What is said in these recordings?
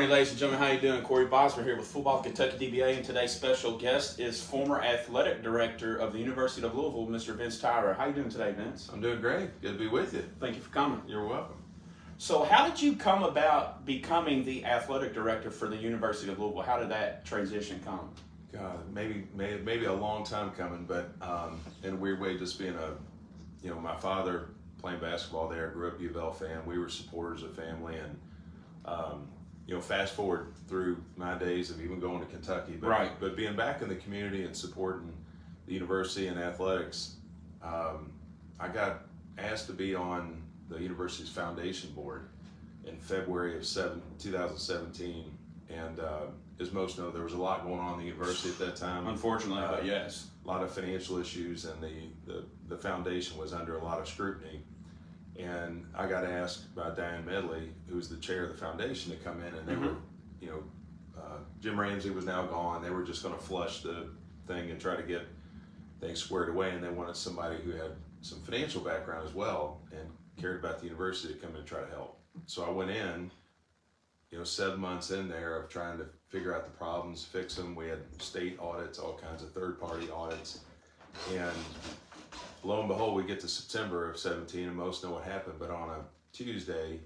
morning, ladies and gentlemen. How you doing? Corey Bosmer here with Football Kentucky DBA, and today's special guest is former athletic director of the University of Louisville, Mr. Vince Tyra. How you doing today, Vince? I'm doing great. Good to be with you. Thank you for coming. You're welcome. So how did you come about becoming the athletic director for the University of Louisville? How did that transition come? God, maybe a long time coming, but in a weird way, just being my father playing basketball there, grew up U of L fan. We were supporters of family, and fast forward through my days of even going to Kentucky, but being back in the community and supporting the university and athletics, I got asked to be on the university's foundation board in February of 2017, and as most know, there was a lot going on in the university at that time. Unfortunately, but yes. A lot of financial issues, and the foundation was under a lot of scrutiny. And I got asked by Diane Medley, who was the chair of the foundation, to come in, and they were, Jim Ramsey was now gone. They were just going to flush the thing and try to get things squared away, and they wanted somebody who had some financial background as well and cared about the university to come in and try to help. So I went in, 7 months in there of trying to figure out the problems, fix them. We had state audits, all kinds of third-party audits, and lo and behold, we get to September of 17, and most know what happened, but on a Tuesday,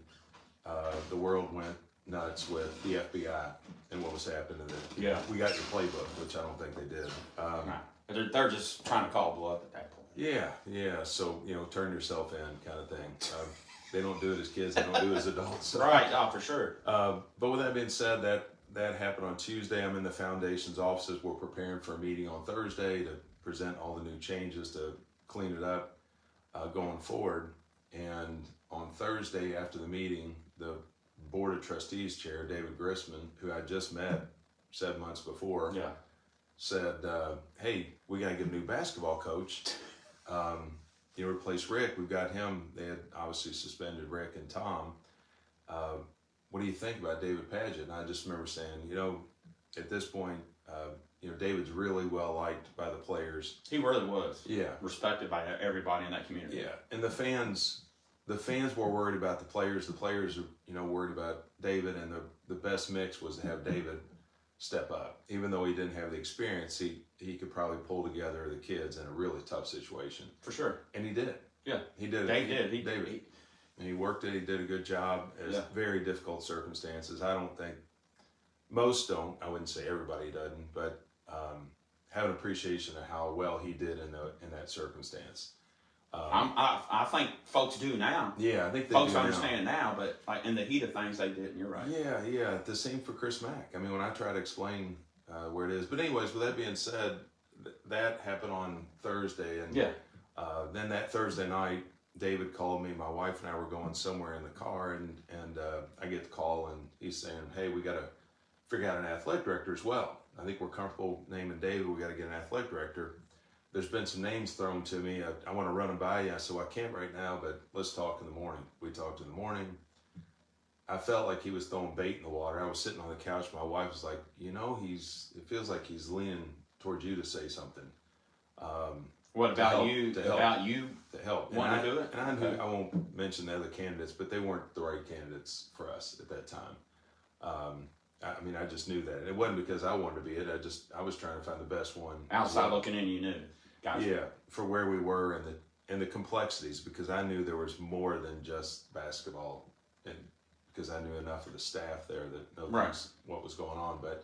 the world went nuts with the FBI and what was happening. Yeah. We got your playbook, which I don't think they did. They're just trying to call bluff at that point. Yeah. So, turn yourself in kind of thing. They don't do it as kids, they don't do it as adults. So. Right, for sure. But with that being said, that happened on Tuesday. I'm in the foundation's offices. We're preparing for a meeting on Thursday to present all the new changes to clean it up going forward. And on Thursday after the meeting, the Board of Trustees chair, David Grissman, who I just met 7 months before, said, hey, we got to get a new basketball coach. Replace Rick. We've got him. They had obviously suspended Rick and Tom. What do you think about David Padgett? And I just remember saying, at this point, David's really well liked by the players. He really was. Yeah. Respected by everybody in that community. Yeah. And the fans were worried about the players. The players are, worried about David, and the best mix was to have David step up. Even though he didn't have the experience, he could probably pull together the kids in a really tough situation. For sure. And he did. Yeah. He did. David. And he worked it. He did a good job. It was very difficult circumstances. I don't think most don't. I wouldn't say everybody doesn't, but have an appreciation of how well he did in that circumstance. I think folks do now. Yeah, I think they folks do understand now, but like in the heat of things, they didn't. You're right. Yeah. The same for Chris Mack. I mean, when I try to explain where it is, but anyways, with that being said, that happened on Thursday, and then that Thursday night, David called me. My wife and I were going somewhere in the car, and I get the call, and he's saying, "Hey, we got to figure out an athletic director as well. I think we're comfortable naming David. We got to get an athletic director. There's been some names thrown to me. I want to run them by you." So I can't right now, but let's talk in the morning. We talked in the morning. I felt like he was throwing bait in the water. I was sitting on the couch. My wife was like, it feels like he's leaning towards you to say something. What about you? To help. Want to do it? And I knew, I won't mention the other candidates, but they weren't the right candidates for us at that time. I just knew that. And it wasn't because I wanted to be it. I was trying to find the best one. Outside looking in, you knew. Gotcha. Yeah, for where we were and the complexities, because I knew there was more than just basketball, and because I knew enough of the staff there that knows what was going on. But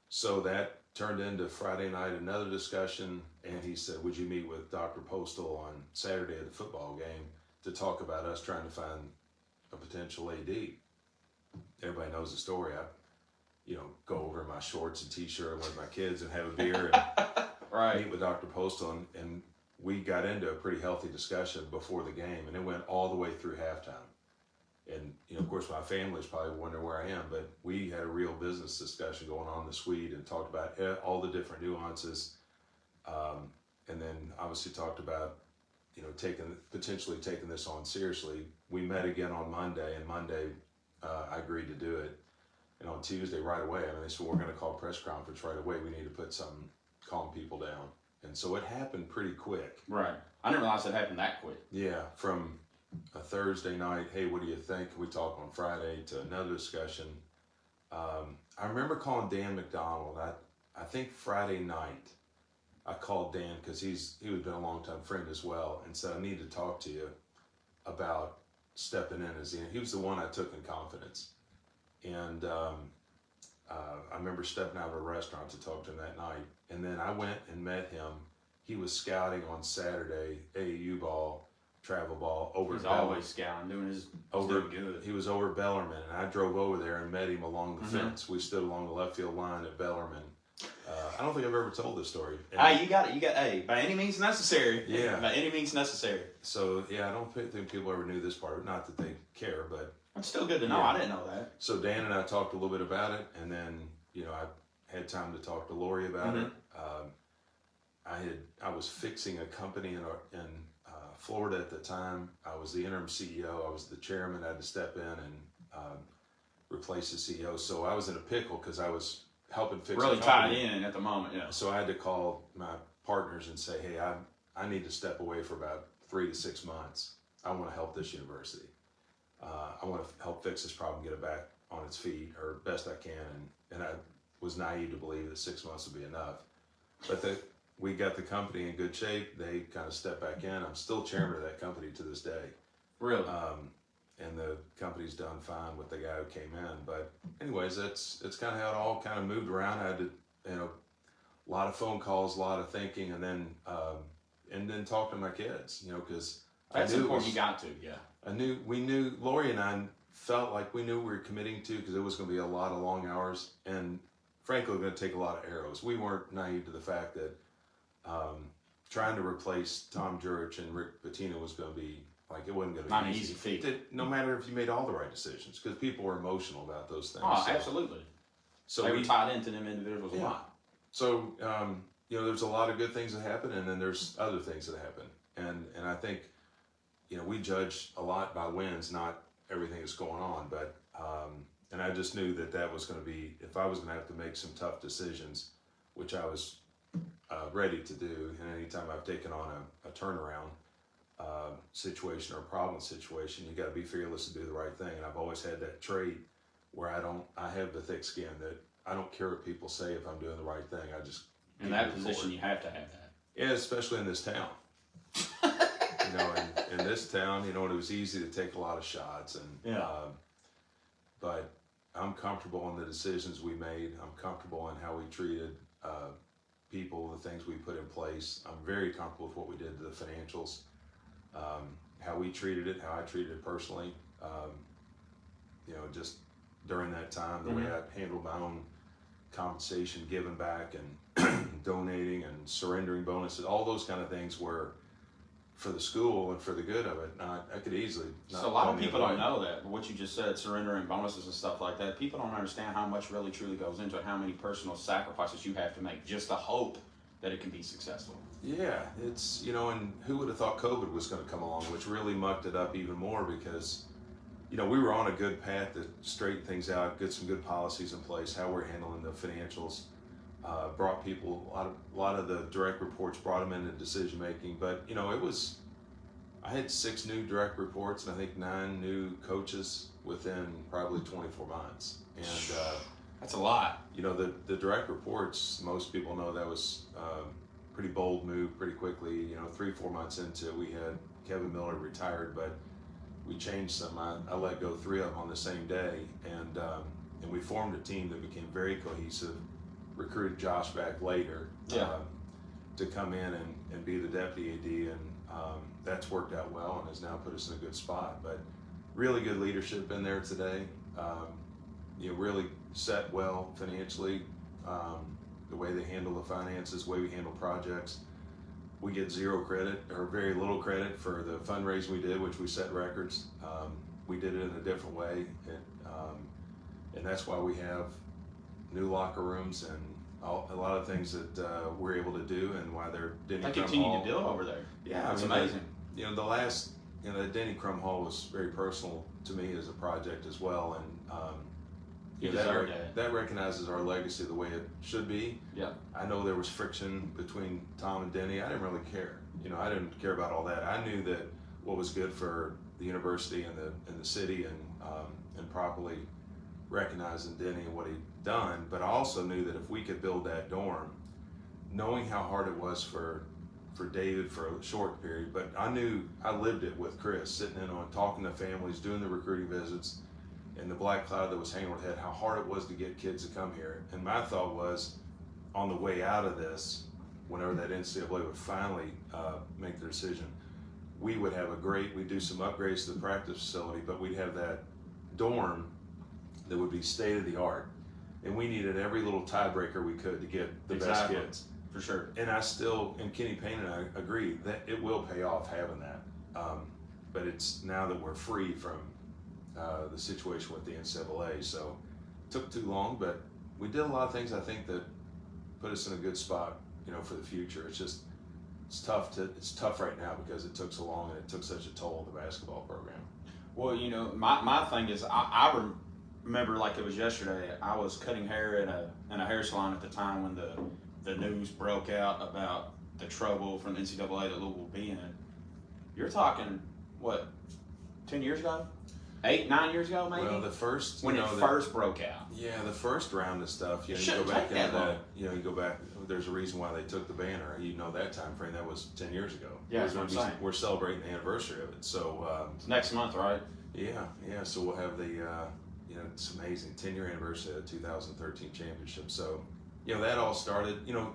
so that turned into Friday night another discussion, and he said, "Would you meet with Dr. Postal on Saturday at the football game to talk about us trying to find a potential AD?" Everybody knows the story. I go over in my shorts and t-shirt with my kids and have a beer and meet with Dr. Postal, and we got into a pretty healthy discussion before the game, and it went all the way through halftime. And of course, my family's probably wondering where I am, but we had a real business discussion going on in the suite and talked about all the different nuances, and then obviously talked about potentially taking this on seriously. We met again on Monday, and Monday I agreed to do it. And on Tuesday, right away, they said, we're going to call a press conference right away. We need to put something, calm people down. And so it happened pretty quick. Right. I didn't realize it happened that quick. Yeah. From a Thursday night, hey, what do you think? We talk on Friday, to another discussion. remember calling Dan McDonald. I think Friday night, I called Dan because he was been a longtime friend as well, and said I need to talk to you about stepping in as he was the one I took in confidence, and I remember stepping out of a restaurant to talk to him that night, and then I went and met him. He was scouting on Saturday, AAU ball, travel ball over. He's always scouting, doing good. He was over Bellarmine, and I drove over there and met him along the fence. We stood along the left field line at Bellarmine. I don't think I've ever told this story. Hey, you got it. Hey, by any means necessary. Yeah. By any means necessary. So yeah, I don't think people ever knew this part. Not that they care, but it's still good to know. Yeah. I didn't know that. So Dan and I talked a little bit about it, and then I had time to talk to Lori about it. I was fixing a company in Florida at the time. I was the interim CEO. I was the chairman. I had to step in and replace the CEO. So I was in a pickle because I was helping fix. Really tied in at the moment, yeah. So I had to call my partners and say, hey, I need to step away for about 3 to 6 months. I want to help this university. I want to help fix this problem, get it back on its feet, or best I can. And I was naive to believe that 6 months would be enough. But we got the company in good shape. They kind of stepped back in. I'm still chairman of that company to this day. Really? And the company's done fine with the guy who came in. But anyways, it's kind of how it all kind of moved around. I had to, a lot of phone calls, a lot of thinking, and then talk to my kids, because that's important. You got to, yeah. We knew, Lori and I felt like we knew we were committing to, because it was going to be a lot of long hours, and frankly, going to take a lot of arrows. We weren't naive to the fact that trying to replace Tom Jurich and Rick Pitino was going to be, like, it wasn't going to be not an easy feat. No matter if you made all the right decisions, because people were emotional about those things. Oh, absolutely. So they were tied into them individuals a lot. So, there's a lot of good things that happen, and then there's other things that happen. And I think, we judge a lot by wins, not everything that's going on. But, and I just knew that was going to be, if I was going to have to make some tough decisions, which I was ready to do, and anytime I've taken on a turnaround situation or a problem situation, you got to be fearless to do the right thing. And I've always had that trait where I have the thick skin that I don't care what people say if I'm doing the right thing. I just in that position, you have to have that. Yeah, especially in this town. In this town, it was easy to take a lot of shots, and but I'm comfortable in the decisions we made. I'm comfortable in how we treated people, the things we put in place. I'm very comfortable with what we did to the financials, how we treated it, how I treated it personally. Just during that time, the way I handled my own compensation, giving back and donating and surrendering bonuses, all those kind of things were for the school and for the good of it. I could easily. So a lot of people don't know that, what you just said, surrendering bonuses and stuff like that. People don't understand how much really truly goes into it, how many personal sacrifices you have to make just to hope that it can be successful. Yeah, it's, and who would have thought COVID was going to come along, which really mucked it up even more, because, we were on a good path to straighten things out, get some good policies in place, how we're handling the financials. Brought people, a lot of the direct reports brought them into decision making, but I had 6 new direct reports and I think 9 new coaches within probably 24 months. And that's a lot. The direct reports, most people know that was pretty bold move pretty quickly. 3-4 months into it, we had Kevin Miller retired, but we changed some. I let go 3 of them on the same day, and we formed a team that became very cohesive. Recruited Josh back later to come in and be the deputy AD, and that's worked out well and has now put us in a good spot. But really good leadership in there today. Really set well financially. The way they handle the finances, the way we handle projects. We get 0 credit or very little credit for the fundraising we did, which we set records. We did it in a different way, and that's why we have new locker rooms and a lot of things that we're able to do, and why they're Denny Crum Hall. They continue to do over there. Yeah, it's amazing. The last, the Denny Crum Hall was very personal to me as a project as well, and that recognizes our legacy the way it should be. Yeah. I know there was friction between Tom and Denny. I didn't really care. I didn't care about all that. I knew that what was good for the university and the city, and properly recognizing Denny and what he'd done, but I also knew that if we could build that dorm, knowing how hard it was for David for a short period, but I lived it with Chris, sitting in on talking to families, doing the recruiting visits, and the black cloud that was hanging overhead, how hard it was to get kids to come here. And my thought was, on the way out of this, whenever that NCAA would finally make their decision, we would have we'd do some upgrades to the practice facility, but we'd have that dorm that would be state of the art. And we needed every little tiebreaker we could to get the best kids. For sure. And Kenny Payne and I agree that it will pay off having that. But it's now that we're free from the situation with the NCAA. So it took too long, but we did a lot of things I think that put us in a good spot, for the future. It's tough right now because it took so long and it took such a toll on the basketball program. Well, my thing is, I remember like it was yesterday. I was cutting hair in a hair salon at the time when the news broke out about the trouble from the NCAA that Louisville would be in. You're talking, what, 10 years ago? 8, 9 years ago, maybe? Well, the first... when it first broke out. Yeah, the first round of stuff, you go back into that, you go back, there's a reason why they took the banner. that time frame, that was 10 years ago. Yeah, that's what I'm saying. We're celebrating the anniversary of it, so... it's next month, right? Yeah, so we'll have the, it's amazing, 10-year anniversary of the 2013 championship. So, that all started, and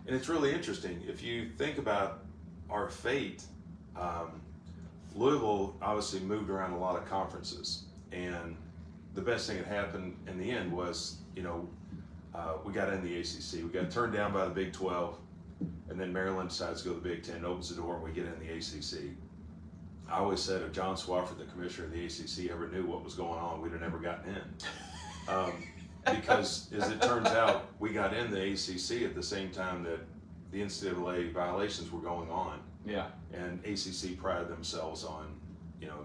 it's really interesting. If you think about our fate, Louisville obviously moved around a lot of conferences, and the best thing that happened in the end was, we got in the ACC. We got turned down by the Big 12, and then Maryland decides to go to the Big 10, opens the door, and we get in the ACC. I always said if John Swofford, the commissioner of the ACC, ever knew what was going on, we'd have never gotten in. Because as it turns out, we got in the ACC at the same time that the NCAA violations were going on. Yeah. And ACC prided themselves on,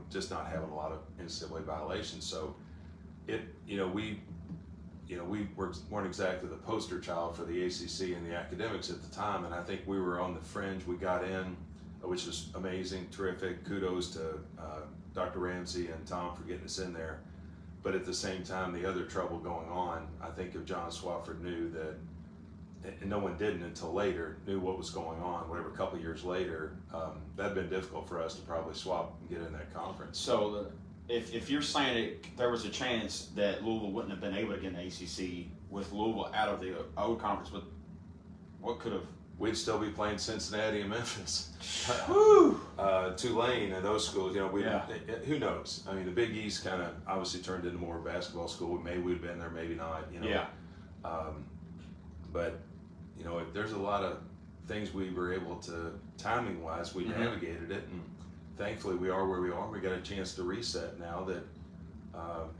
just not having a lot of NCAA violations. So we weren't exactly the poster child for the ACC and the academics at the time. And I think we were on the fringe. We got in, which was amazing, terrific. Kudos to Dr. Ramsey and Tom for getting us in there. But at the same time, the other trouble going on, I think if John Swofford knew that, and no one didn't until later, knew what was going on, whatever, a couple of years later, that'd been difficult for us to probably swap and get in that conference. So if you're saying there was a chance that Louisville wouldn't have been able to get an ACC with Louisville out of the old conference, what could have? We'd still be playing Cincinnati and Memphis, Woo! Tulane and those schools. Who knows? I mean, the Big East kind of obviously turned into more of a basketball school. Maybe we'd been there, maybe not. Yeah. But there's a lot of things we were able to, timing wise, we navigated it, and thankfully we are where we are. We got a chance to reset now that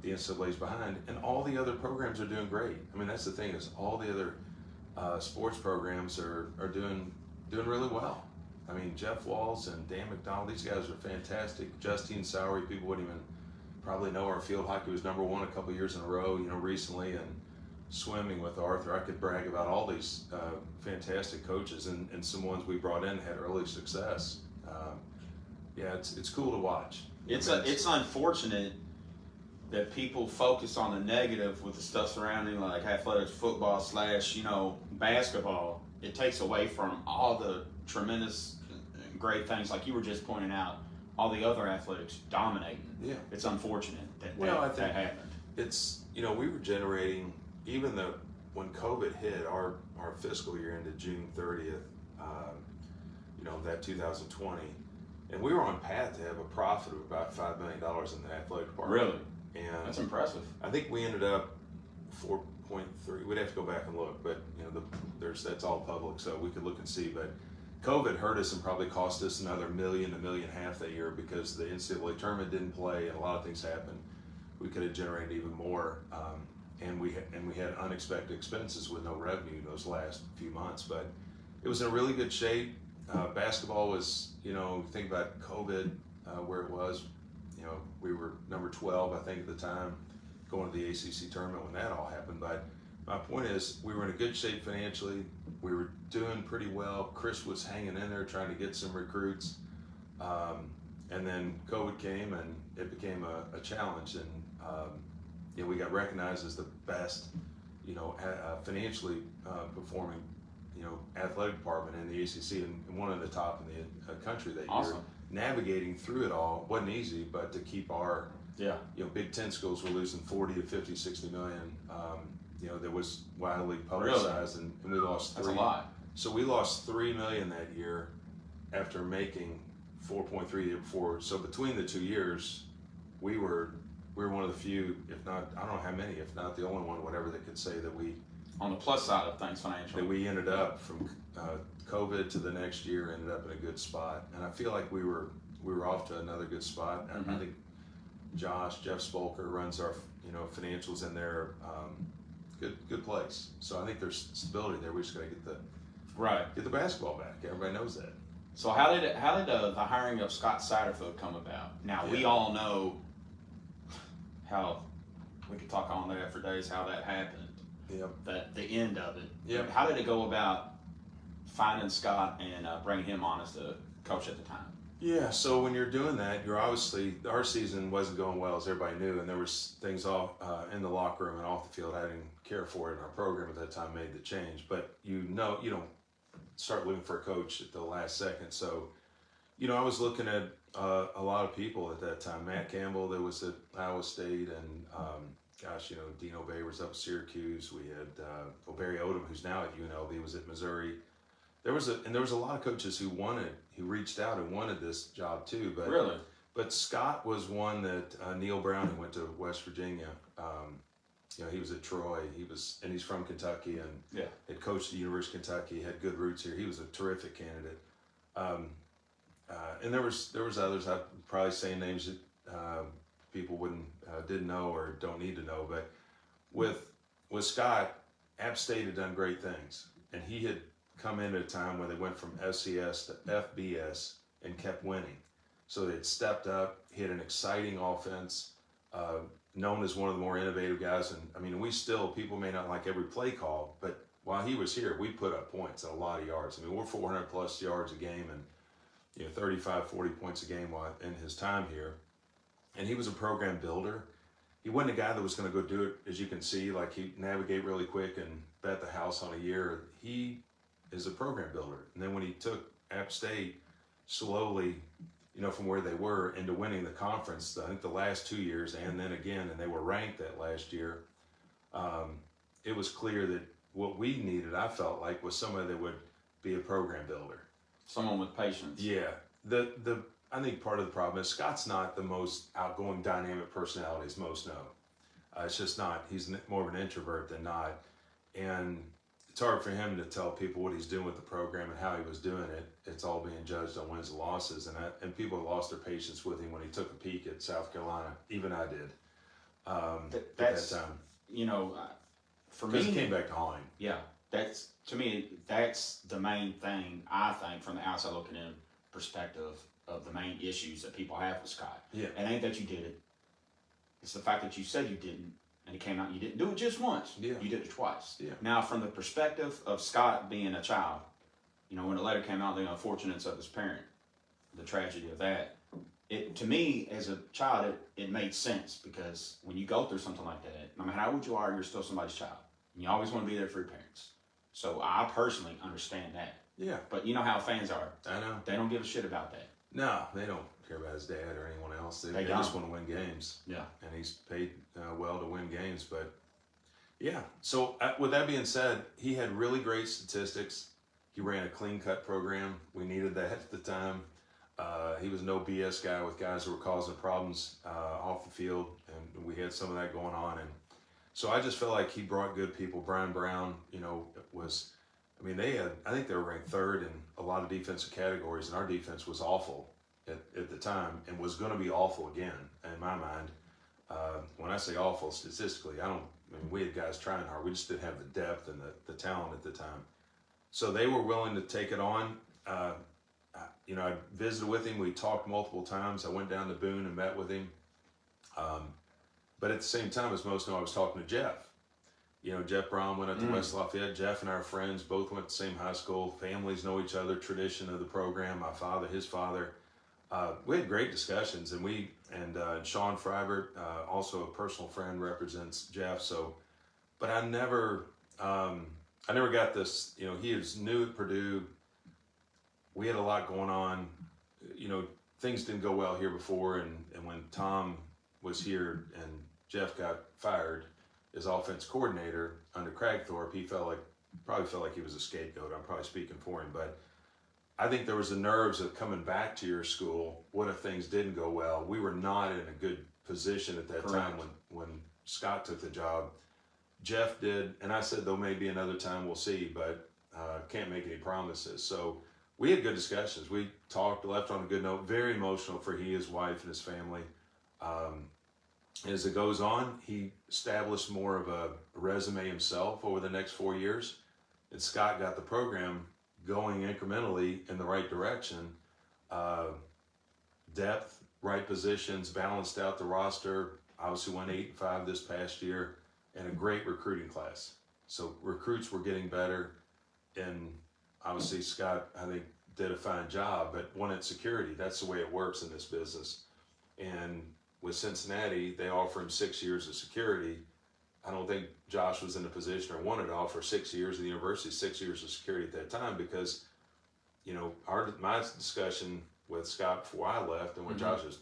the NCAA's behind, and all the other programs are doing great. I mean, that's the thing, is all the other sports programs are doing really well. I mean, Jeff Walls and Dan McDonald, these guys are fantastic. Justine Sowery, people wouldn't even probably know. Our field hockey was #1 a couple years in a row, recently, and swimming with Arthur. I could brag about all these fantastic coaches, and some ones we brought in had early success. It's cool to watch. It's unfortunate that people focus on the negative with the stuff surrounding like athletics, football / basketball. It takes away from all the tremendous great things like you were just pointing out, all the other athletics dominating. Yeah. It's unfortunate that that happened. It's, we were generating, even though when COVID hit, our fiscal year ended June 30th, that 2020, and we were on path to have a profit of about $5 million in the athletic department. Really? And that's impressive. I think we ended up 4.3. We'd have to go back and look, but that's all public, so we could look and see. But COVID hurt us and probably cost us another $1 million to $1.5 million that year because the NCAA tournament didn't play and a lot of things happened. We could have generated even more, and we had unexpected expenses with no revenue those last few months. But it was in really good shape. Basketball was, think about COVID, where it was. We were number 12, I think, at the time, going to the ACC tournament when that all happened. But my point is, we were in a good shape financially. We were doing pretty well. Chris was hanging in there trying to get some recruits. And then COVID came and it became a challenge. And, we got recognized as the best, financially performing, athletic department in the ACC and one of the top in the country that Awesome. year. Navigating through it all wasn't easy, but to keep our, Big Ten schools were losing 40 to 50, 60 million. That was widely publicized, and we lost That's three. a lot. So we lost 3 million that year after making 4.3 the year before. So between the 2 years, we were one of the few, if not, I don't know how many, if not the only one, whatever, that could say that we, on the plus side of things financially, that we ended up from COVID to the next year, ended up in a good spot. And I feel like we were off to another good spot. Mm-hmm. I think Jeff Spolker runs our financials in there. Good place. So I think there's stability there. We just got to get the basketball back. Everybody knows that. So how did the hiring of Scott Satterfield come about? Now we all know how, we could talk on that for days, how that happened. Yep. That the end of it. Yep. How did it go about finding Scott and bringing him on as the coach at the time? Yeah, so when you're doing that, you're obviously, our season wasn't going well, as everybody knew, and there was things off in the locker room and off the field I didn't care for it, and our program at that time made the change. But you don't start looking for a coach at the last second. So, I was looking at a lot of people at that time. Matt Campbell, that was at Iowa State, and Dino Bay was up at Syracuse. We had Barry Odom, who's now at UNLV, was at Missouri. There was a lot of coaches who reached out and wanted this job too. But really, but Scott was one that Neil Brown, who went to West Virginia. He was at Troy. He's from Kentucky and had coached at the University of Kentucky. Had good roots here. He was a terrific candidate. And there was others. I'm probably saying names that people didn't know or don't need to know. But with Scott, App State had done great things, and he had come in at a time where they went from FCS to FBS and kept winning. So they'd stepped up. He had an exciting offense, known as one of the more innovative guys. And I mean, people may not like every play call, but while he was here, we put up points and a lot of yards. I mean, we're 400 plus yards a game and 35, 40 points a game in his time here. And he was a program builder. He wasn't a guy that was going to go do it, as you can see, like he'd navigate really quick and bet the house on a year. He is a program builder. And then when he took App State slowly, from where they were into winning the conference, I think the last 2 years and then again, and they were ranked that last year, it was clear that what we needed, I felt like, was somebody that would be a program builder. Someone with patience. Yeah. I think part of the problem is Scott's not the most outgoing, dynamic personality as most know. It's just not. He's more of an introvert than not. And it's hard for him to tell people what he's doing with the program and how he was doing it. It's all being judged on wins and losses, and people have lost their patience with him when he took a peek at South Carolina. Even I did. At that time. For me, he came back to haunt him. Yeah, to me, that's the main thing, I think, from the outside looking in perspective of the main issues that people have with Scott. Yeah. It ain't that you did it. It's the fact that you said you didn't, and it came out and you didn't do it just once. Yeah. You did it twice. Yeah. Now, from the perspective of Scott being a child, when the letter came out, the unfortunates of his parent, the tragedy of that, to me, as a child, it made sense, because when you go through something like that, no matter how old you are, you're still somebody's child. And you always want to be there for your parents. So I personally understand that. Yeah. But you know how fans are. I know. They don't give a shit about that. No, they don't care about his dad or anyone else. They just want to win games. Yeah. And he's paid well to win games. But yeah, so with that being said, he had really great statistics. He ran a clean-cut program. We needed that at the time. He was no BS guy with guys who were causing problems off the field, and we had some of that going on. And so I just felt like he brought good people. Brian Brown, I think they were ranked third in a lot of defensive categories, and our defense was awful at the time and was going to be awful again, in my mind. When I say awful statistically, we had guys trying hard. We just didn't have the depth and the talent at the time. So they were willing to take it on. I visited with him. We talked multiple times. I went down to Boone and met with him. But at the same time, as most know, I was talking to Jeff. Jeff Brown went up to West Lafayette. Jeff and our friends both went to the same high school. Families know each other, tradition of the program. My father, his father. We had great discussions, and we and Sean Fribert, also a personal friend, represents Jeff. So, but I never got this. You know, he was new at Purdue. We had a lot going on. You know, things didn't go well here before, and when Tom was here and Jeff got fired as offense coordinator under Cragthorpe, he probably felt like he was a scapegoat. I'm probably speaking for him, but I think there was the nerves of coming back to your school. What if things didn't go well? We were not in a good position at that Correct. time when Scott took the job. Jeff did, and I said, though maybe another time we'll see, but can't make any promises. So we had good discussions. We talked, left on a good note, very emotional for he, his wife, and his family. As it goes on, he established more of a resume himself over the next 4 years, and Scott got the program going incrementally in the right direction. Depth, right positions, balanced out the roster. Obviously went 8-5 this past year, and a great recruiting class. So recruits were getting better, and obviously Scott, I think, did a fine job, but wanted security. That's the way it works in this business. And with Cincinnati, they offer him 6 years of security. I don't think Josh was in a position or wanted to offer 6 years of the university, 6 years of security at that time, because, you know, my discussion with Scott before I left and with Josh is,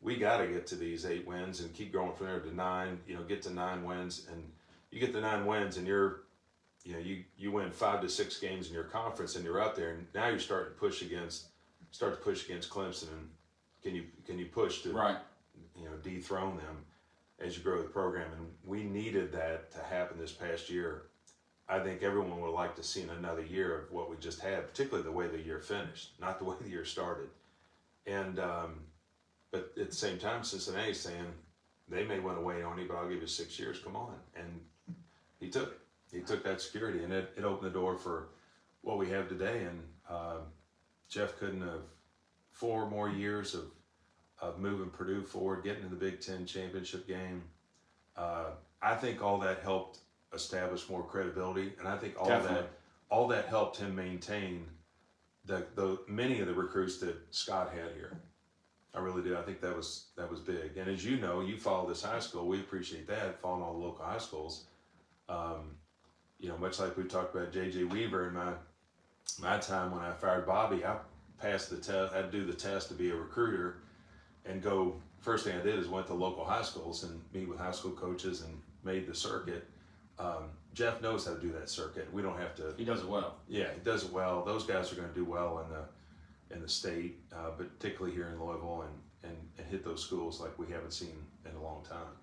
we got to get to these 8 wins and keep growing from there to 9. You know, get to 9 wins, and you get to 9 wins, and you win 5 to 6 games in your conference, and you're up there, and now you're starting to push against Clemson, and can you push to Right. you know, dethrone them as you grow the program. And we needed that to happen this past year. I think everyone would like to see another year of what we just had, particularly the way the year finished, not the way the year started. And but at the same time, Cincinnati's saying they may want to wait on you, but I'll give you 6 years. Come on, and he took it. He took that security, and it opened the door for what we have today. And Jeff couldn't have 4 more years of moving Purdue forward, getting to the Big Ten championship game. I think all that helped establish more credibility, and I think all that helped him maintain the many of the recruits that Scott had here. I really do. I think that was big. And as you know, you follow this high school. We appreciate that, following all the local high schools. You know, much like we talked about J.J. Weaver in my time when I fired Bobby, I passed the test. I had to do the test to be a recruiter. And first thing I did is went to local high schools and meet with high school coaches and made the circuit. Jeff knows how to do that circuit. We don't have to. He does it well. Yeah, he does it well. Those guys are going to do well in the state, but particularly here in Louisville, and hit those schools like we haven't seen in a long time.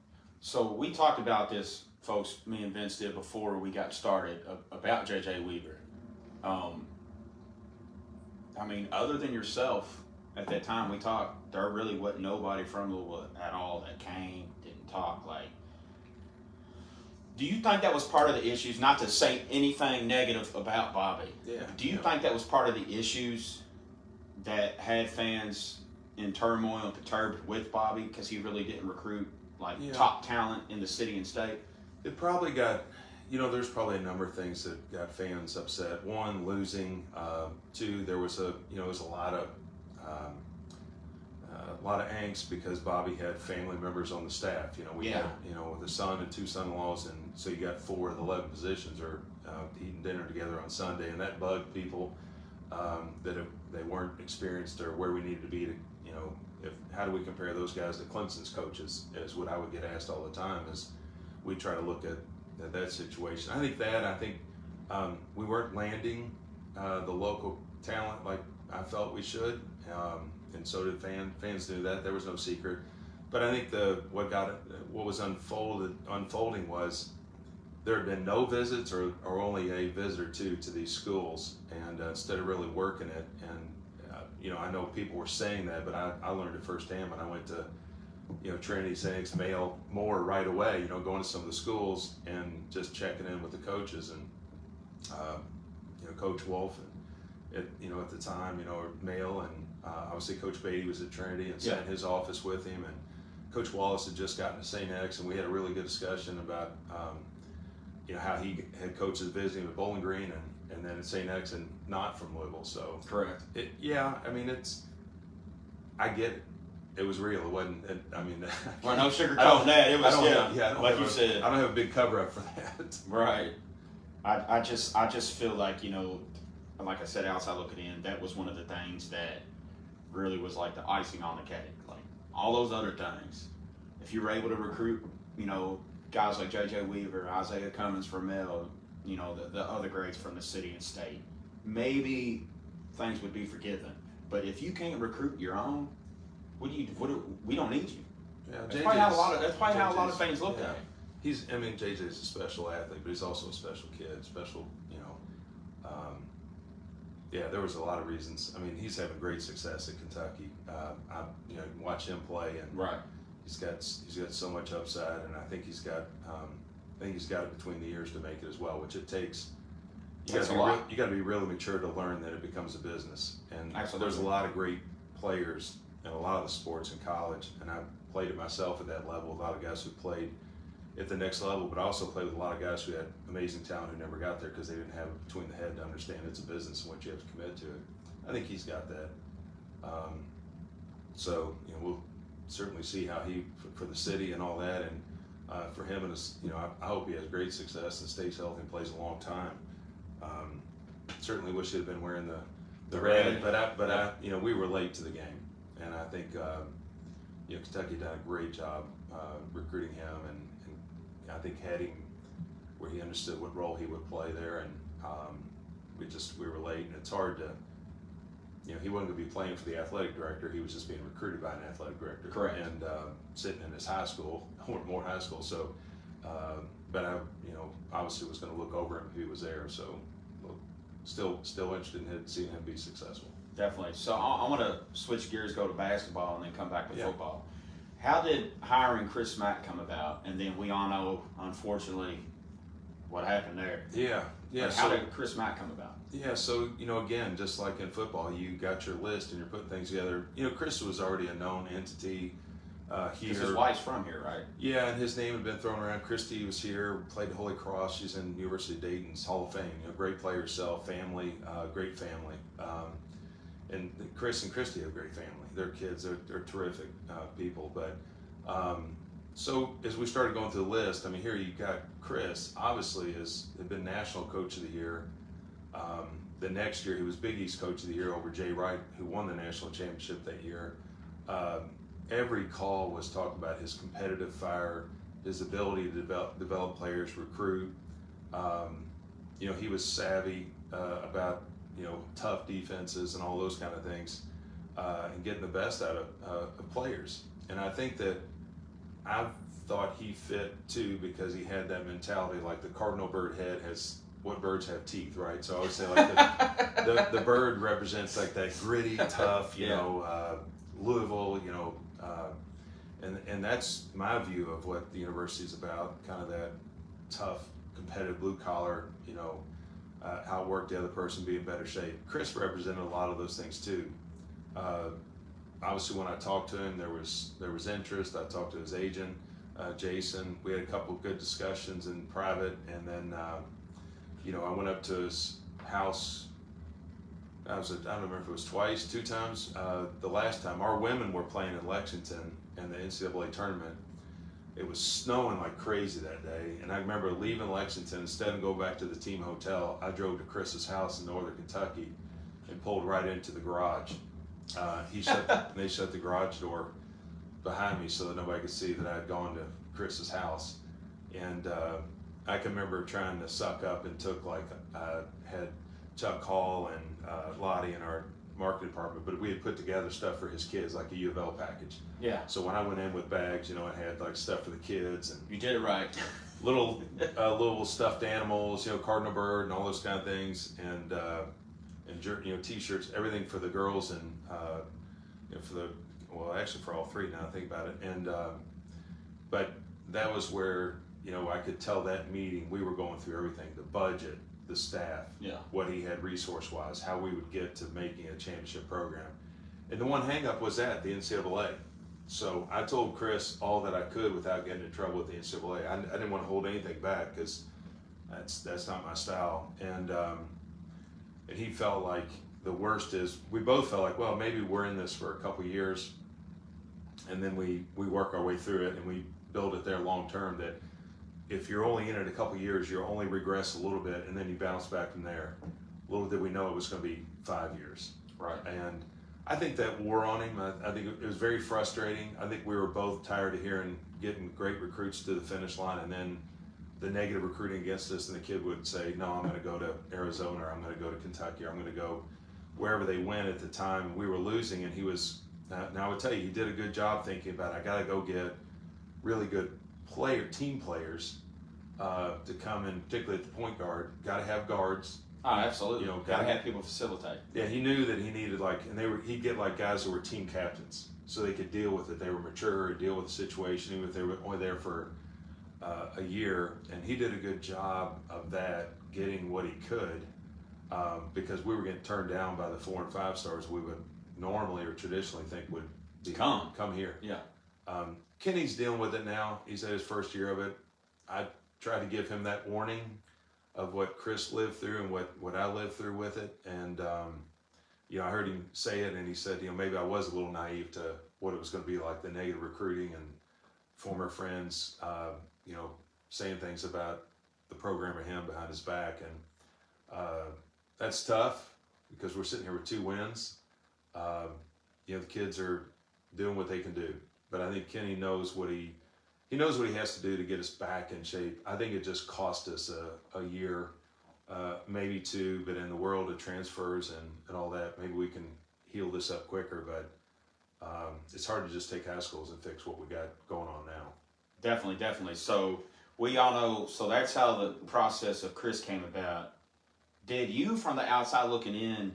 So we talked about this, folks, me and Vince did before we got started, about J.J. Weaver. I mean, other than yourself, at that time we talked, there really wasn't nobody from Louisville at all that came, didn't talk. Like, do you think that was part of the issues? Not to say anything negative about Bobby. Yeah. Do you think that was part of the issues that had fans in turmoil and perturbed with Bobby because he really didn't recruit top talent in the city and state? It probably got, there's probably a number of things that got fans upset. One, losing. 2, there was it was a lot of angst because Bobby had family members on the staff. We had, with a son and 2 son-in-laws, and so you got 4 of the 11 positions are eating dinner together on Sunday, and that bugged people that they weren't experienced or where we needed to be to, how do we compare those guys to Clemson's coaches, is what I would get asked all the time, as we try to look at that situation. I think we weren't landing the local talent like I felt we should, and so did fans knew that. There was no secret. But I think what was unfolding was there had been no visits or only a visit or 2 to these schools, and instead of really working it, and I know people were saying that, but I learned it firsthand when I went to Trinity, St. X, Mail, more right away, going to some of the schools and just checking in with the coaches, and Coach Wolf, and at the time, Mail, and obviously Coach Beatty was at Trinity and sat in his office with him, and Coach Wallace had just gotten to St. X, and we had a really good discussion about how he had coaches visiting at Bowling Green and then at St. X, and not from Louisville. So correct. I get it. it was real. It wasn't. I mean, well, no sugarcoating that. It was like you said. I don't have a big cover up for that. Right. I just feel like, you know, like I said, outside looking in, that was one of the things that really was like the icing on the cake. Like all those other things, if you were able to recruit, you know, guys like J.J. Weaver, Isaiah Cummins from Mel, you know, the other greats from the city and state, maybe things would be forgiven. But if you can't recruit your own, we don't need you. Yeah, that's probably how a lot of things look at it. JJ's a special athlete, but he's also a special kid, special, you know. There was a lot of reasons. I mean, he's having great success at Kentucky. I watch him play, and right. He's got so much upside, and I think he's got it between the ears to make it as well, which it takes. You got to be really mature to learn that it becomes a business, and absolutely. There's a lot of great players in a lot of the sports in college, and I played it myself at that level. A lot of guys who played at the next level, but I also played with a lot of guys who had amazing talent who never got there because they didn't have it between the head to understand it's a business and what you have to commit to it. I think he's got that. So we'll certainly see how he for the city and all that, and for him and his, I hope he has great success and stays healthy and plays a long time. Certainly wish he'd have been wearing the red, but I we were late to the game, and I think Kentucky done a great job recruiting him, and I think had him where he understood what role he would play there, and we were late, and it's hard to. He wasn't going to be playing for the athletic director. He was just being recruited by an athletic director. Correct. And sitting in his high school, more high school. So, but I, obviously was going to look over him if he was there. So, still interested in seeing him be successful. Definitely. So I want to switch gears, go to basketball, and then come back to football. How did hiring Chris Mack come about? And then we all know, unfortunately, what happened there. Yeah. How did Chris Mack come about? Yeah, so, again, just like in football, you got your list and you're putting things together. Chris was already a known entity here. Because his wife's from here, right? Yeah, and his name had been thrown around. Christy was here, played at Holy Cross. She's in University of Dayton's Hall of Fame. Great player herself, family, great family. And Chris and Christy have a great family. Their kids, they're terrific people. But so as we started going through the list, here you got Chris, obviously had been National Coach of the Year. The next year, he was Big East Coach of the Year over Jay Wright, who won the national championship that year. Every call was talking about his competitive fire, his ability to develop players, recruit. He was savvy about tough defenses and all those kind of things, and getting the best out of players. And I think that I thought he fit too because he had that mentality, like the cardinal bird head has. What birds have teeth, right? So I would say like the bird represents like that gritty, tough, Louisville, and that's my view of what the university is about, kind of that tough, competitive, blue collar, outwork the other person, be in better shape. Chris represented a lot of those things too. Obviously, when I talked to him, there was interest. I talked to his agent, Jason. We had a couple of good discussions in private, and then. I went up to his house. I don't remember if it was twice, 2 times. The last time, our women were playing in Lexington in the NCAA tournament. It was snowing like crazy that day, and I remember leaving Lexington. Instead of going back to the team hotel, I drove to Chris's house in northern Kentucky and pulled right into the garage. They shut the garage door behind me so that nobody could see that I had gone to Chris's house, and. I can remember trying to suck up and had Chuck Hall and Lottie in our marketing department, but we had put together stuff for his kids, like a U of L package. Yeah. So when I went in with bags, it had like stuff for the kids and you did it right. little stuffed animals, cardinal bird and all those kind of things, and t-shirts, everything for the girls and for all three now I think about it, and but that was where. I could tell that meeting, we were going through everything, the budget, the staff, what he had resource-wise, how we would get to making a championship program. And the one hang-up was the NCAA. So I told Chris all that I could without getting in trouble with the NCAA. I didn't want to hold anything back because that's not my style. And he felt like the worst is, we both felt like, well, maybe we're in this for a couple years. and then we work our way through it, and we build it there long term. That if you're only in it a couple years, you'll only regress a little bit, and then you bounce back from there. Little did we know it was going to be 5 years. Right. And I think that wore on him. I think it was very frustrating. I think we were both tired of hearing getting great recruits to the finish line, and then the negative recruiting against us, and the kid would say, no, I'm going to go to Arizona, or I'm going to go to Kentucky, or I'm going to go wherever they went at the time. We were losing, and he was, now I would tell you, he did a good job thinking about, I got to go get really good team players to come in, particularly at the point guard. Got to have guards. Oh, absolutely. You know, gotta have people facilitate. Yeah, he knew that he needed he'd get like guys who were team captains, so they could deal with it. They were mature and deal with the situation, even if they were only there for a year. And he did a good job of that, getting what he could, because we were getting turned down by the 4 and 5 stars we would normally or traditionally think would come here. Yeah. Kenny's dealing with it now. He's at his first year of it. I tried to give him that warning of what Chris lived through and what I lived through with it. And, you know, I heard him say it, and he said, you know, maybe I was a little naive to what it was going to be like, the negative recruiting and former friends, you know, saying things about the program or him behind his back. And that's tough because we're sitting here with 2 wins. You know, the kids are doing what they can do. But I think Kenny knows what he knows what he has to do to get us back in shape. I think it just cost us a year, maybe 2, but in the world of transfers and all that, maybe we can heal this up quicker, but it's hard to just take high schools and fix what we got going on now. Definitely. So we all know, so that's how the process of Chris came about. Did you, from the outside looking in,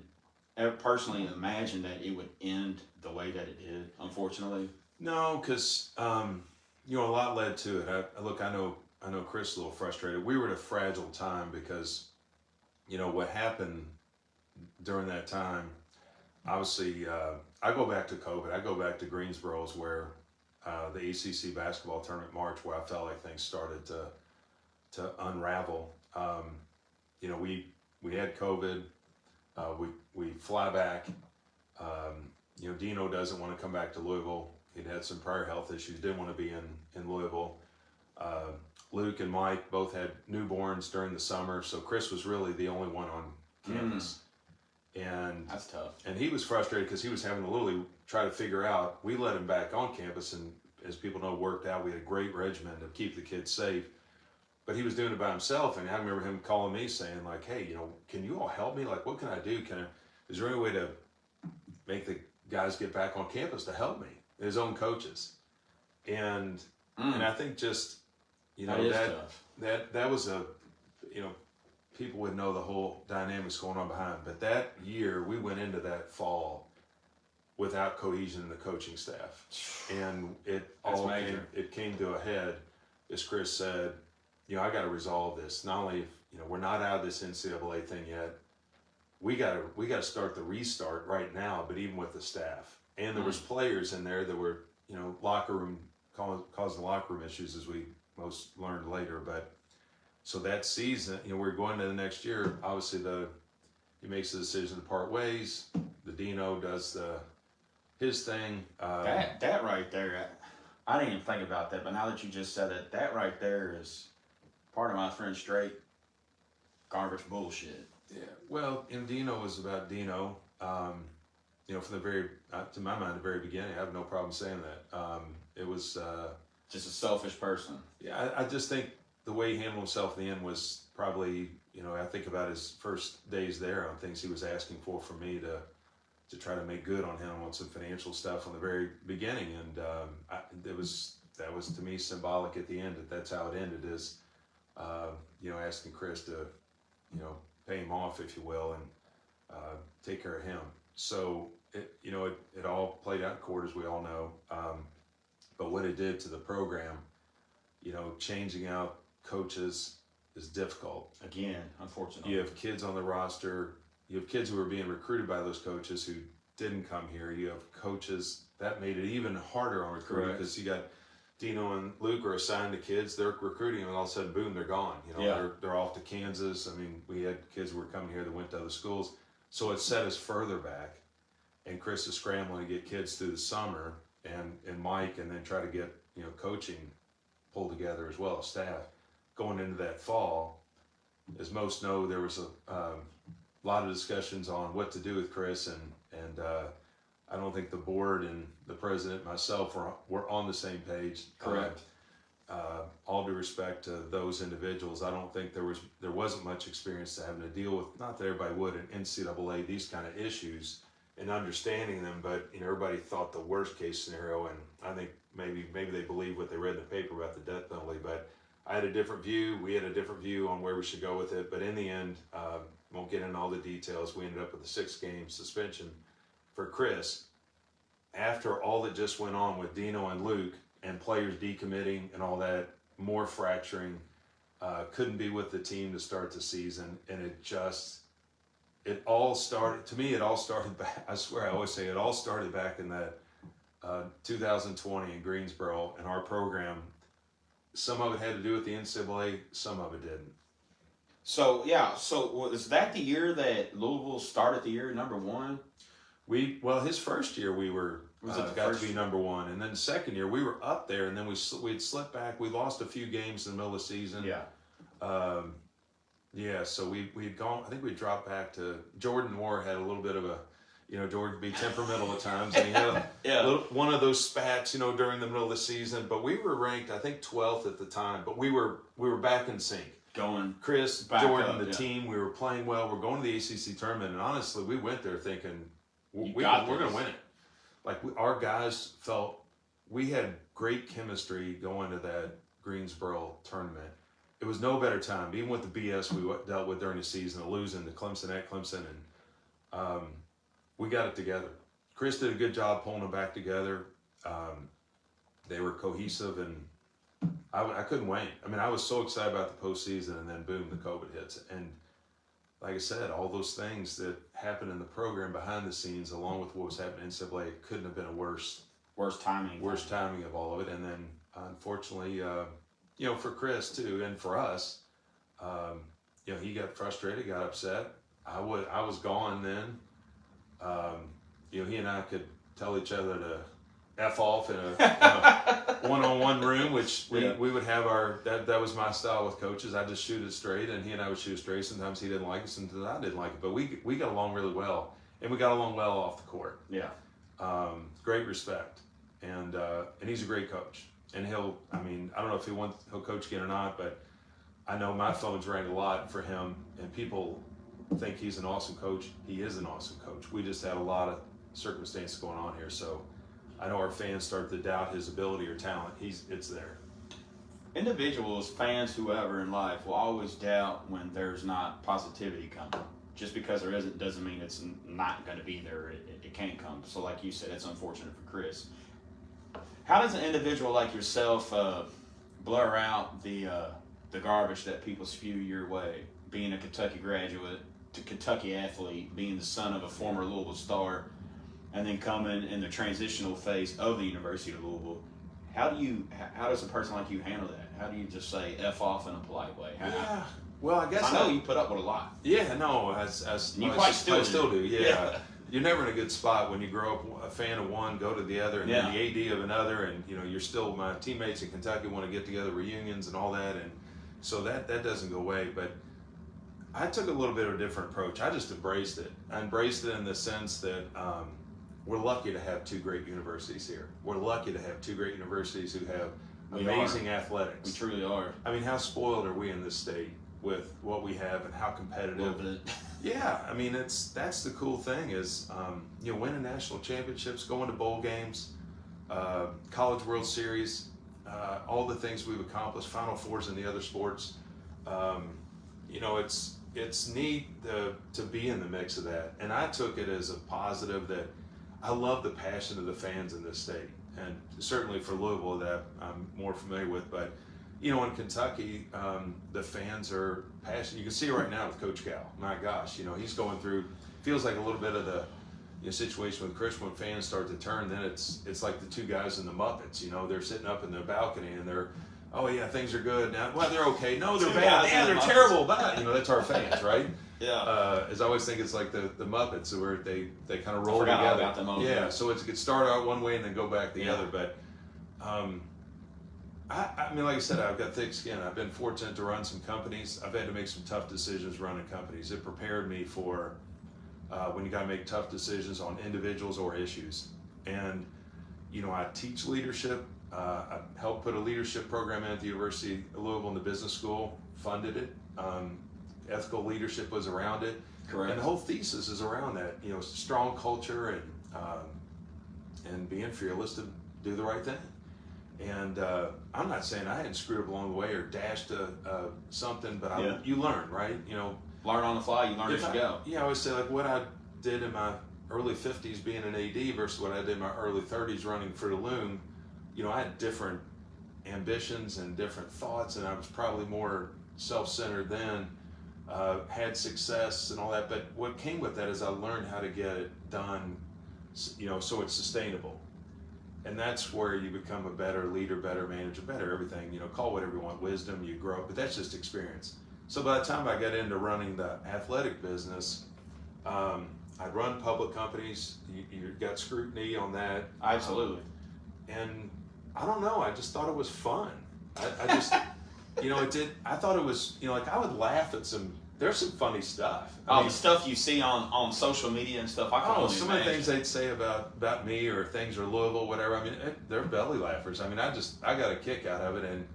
ever personally imagine that it would end the way that it did, unfortunately? No, because you know, a lot led to it. I know Chris is a little frustrated. We were at a fragile time because, you know, what happened during that time, obviously, I go back to COVID. I go back to Greensboro's where the ACC basketball tournament March, where I felt like things started to unravel. You know, we had COVID. We fly back. You know, Dino doesn't want to come back to Louisville. He'd had some prior health issues, didn't want to be in Louisville. Luke and Mike both had newborns during the summer, so Chris was really the only one on campus. And that's tough. And he was frustrated because he was having to literally try to figure out. We let him back on campus, and as people know, worked out. We had a great regimen to keep the kids safe, but he was doing it by himself. And I remember him calling me saying, like, "Hey, you know, can you all help me? Like, what can I do? Is there any way to make the guys get back on campus to help me?" His own coaches, and I think just, you know, that was a, you know, people would know the whole dynamics going on behind. But that year we went into that fall without cohesion in the coaching staff, and it came to a head as Chris said, you know, I got to resolve this. Not only if, you know, we're not out of this NCAA thing yet, we got to start the restart right now. But even with the staff. And there was players in there that were, you know, causing locker room issues, as we most learned later. But so that season, you know, we're going to the next year. Obviously, he makes the decision to part ways. The Dino does his thing. That right there, I didn't even think about that. But now that you just said it, that right there is part of my friend straight garbage bullshit. Yeah. Well, and Dino was about Dino. You know, from the very, to my mind, the very beginning, I have no problem saying that. It was just a selfish person. Yeah, I just think the way he handled himself in the end was probably, you know, I think about his first days there on things he was asking for me to try to make good on him on some financial stuff from the very beginning, and that was to me symbolic at the end. That's how it ended. Is you know, asking Chris to, you know, pay him off, if you will, and take care of him. So, it all played out in court, as we all know. But what it did to the program, you know, changing out coaches is difficult. Again, unfortunately. You have kids on the roster. You have kids who are being recruited by those coaches who didn't come here. You have coaches that made it even harder on recruiting because you got Dino and Luke are assigned to kids. They're recruiting them, and all of a sudden, boom, they're gone. You know, they're off to Kansas. I mean, we had kids who were coming here that went to other schools. So it set us further back, and Chris is scrambling to get kids through the summer, and Mike, and then try to get coaching pulled together as well as staff going into that fall. As most know, there was a lot of discussions on what to do with Chris, and I don't think the board and the president and myself were on the same page. Correct. All due respect to those individuals, I don't think there wasn't much experience to having to deal with, not that everybody would in NCAA, these kind of issues and understanding them, but everybody thought the worst case scenario, and I think maybe they believed what they read in the paper about the death penalty, but I had a different view. We had a different view on where we should go with it, but in the end, won't get into all the details. We ended up with a 6-game suspension for Chris. After all that just went on with Dino and Luke and players decommitting and all that, more fracturing, couldn't be with the team to start the season, and it all started back, I swear I always say it all started back in that 2020 in Greensboro, and our program, some of it had to do with the NCAA, some of it didn't. So was that the year that Louisville started the year #1? His first year we were got to be #1, and then the second year we were up there, and then we'd slipped back. We lost a few games in the middle of the season. So we'd gone. I think we dropped back to Jordan Moore had a little bit of a, Jordan could be temperamental at times, and he had one of those spats, during the middle of the season. But we were ranked, I think, 12th at the time. But we were back in sync. Going Chris, Jordan, the team, we were playing well. We're going to the ACC tournament, and honestly, we went there thinking we're going to win it. Like our guys felt we had great chemistry going to that Greensboro tournament. It was no better time, even with the BS we dealt with during the season, of losing to Clemson at Clemson, and we got it together. Chris did a good job pulling them back together. They were cohesive, and I couldn't wait. I mean, I was so excited about the postseason, and then boom, the COVID hits. And like I said, all those things that happened in the program behind the scenes, along with what was happening in NCAA, couldn't have been a worse timing of all of it. And then, unfortunately, for Chris too, and for us, he got frustrated, got upset. I was gone then. He and I could tell each other to F off in a one-on-one room, which we would have that was my style with coaches. I just shoot it straight, and he and I would shoot it straight. Sometimes he didn't like it, sometimes I didn't like it, but we got along really well, and we got along well off the court. Yeah. Great respect, and he's a great coach, and I don't know if he'll coach again or not, but I know my phone's rang a lot for him, and people think he's an awesome coach. He is an awesome coach. We just had a lot of circumstances going on here, so I know our fans start to doubt his ability or talent. It's there. Individuals, fans, whoever in life will always doubt when there's not positivity coming. Just because there isn't doesn't mean it's not going to be there. It can't come. So like you said, it's unfortunate for Chris. How does an individual like yourself blur out the garbage that people spew your way? Being a Kentucky graduate, to Kentucky athlete, being the son of a former Louisville star, and then coming in the transitional phase of the University of Louisville. How does a person like you handle that? How do you just say F off in a polite way? Well, I guess I know you put up with a lot. Yeah, no, as you quite still do. Yeah. You're never in a good spot when you grow up a fan of one, go to the other, and then the AD of another, and you're still, my teammates in Kentucky want to get together reunions and all that, and so that doesn't go away. But I took a little bit of a different approach. I just embraced it. I embraced it in the sense that we're lucky to have two great universities here. We're lucky to have two great universities who have amazing athletics. We truly are. I mean, how spoiled are we in this state with what we have and how competitive? Yeah, I mean, that's the cool thing is winning national championships, going to bowl games, College World Series, all the things we've accomplished, Final Fours in the other sports. It's neat to be in the mix of that, and I took it as a positive that I love the passion of the fans in this state, and certainly for Louisville that I'm more familiar with. But in Kentucky, the fans are passionate. You can see it right now with Coach Cal. My gosh, he's going through. Feels like a little bit of the situation with Chris when fans start to turn. Then it's like the two guys in the Muppets. They're sitting up in their balcony and they're oh yeah, things are good now. Well, they're okay. No, they're Two bad. guys Yeah, in the they're office. terrible. Bad. You know, that's our fans, right? Yeah. As I always think it's like the Muppets, where they kind of roll forgot all together. about them over Yeah, there. so it could start out one way and then go back the Yeah. other. But I mean, like I said, I've got thick skin. I've been fortunate to run some companies. I've had to make some tough decisions running companies. It prepared me for when you got to make tough decisions on individuals or issues. And you know, I teach leadership. I helped put a leadership program in at the University of Louisville in the business school. Funded it. Ethical leadership was around it. Correct. And the whole thesis is around that. You know, strong culture and being fearless to do the right thing. And I'm not saying I hadn't screwed up along the way or dashed something, but you learn, right? You know, learn on the fly. You learn as you go. Yeah, I always say like what I did in my early 50s being an AD versus what I did in my early 30s running for the Loom. You know, I had different ambitions and different thoughts, and I was probably more self-centered then. Had success and all that, but what came with that is I learned how to get it done, you know, so it's sustainable. And that's where you become a better leader, better manager, better everything. You know, call whatever you want, wisdom, you grow up, but that's just experience. So by the time I got into running the athletic business, I'd run public companies. You got scrutiny on that. Absolutely. And I don't know, I just thought it was fun. I just, you know, I thought it was, you know, like I would laugh at there's some funny stuff. I mean, the stuff you see on social media and stuff, I can only some imagine. of the things they'd say about me or things or Louisville, whatever. I mean, they're belly laughers. I mean, I got a kick out of it, and